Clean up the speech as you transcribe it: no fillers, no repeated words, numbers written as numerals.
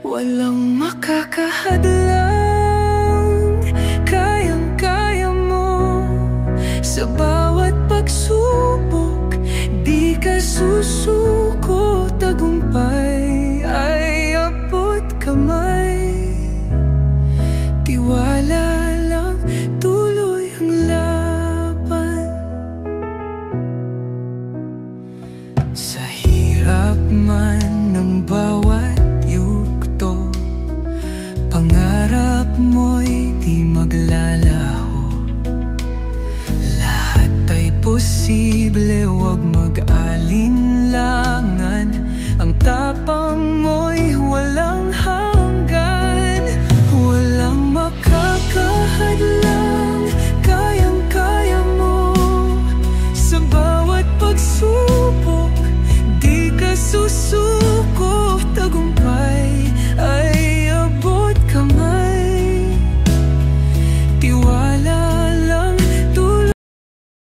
Walang makakahadlang, kayang-kaya mo. Sa bawat pagsubok, di ka susuko. Tagumpay ay abot kamay. Tiwala lang, tuloy ang laban. Sa hirap man ng bawat yugto, pangarap mo'y di maglalaho. Lahat ay posible, huwag mag-alinlangan. Ang tapang mo'y walang hanggan. Walang makakahadlang, kayang-kaya mo. Sa bawat pagsubok, di ka susuko. Tagumpay ay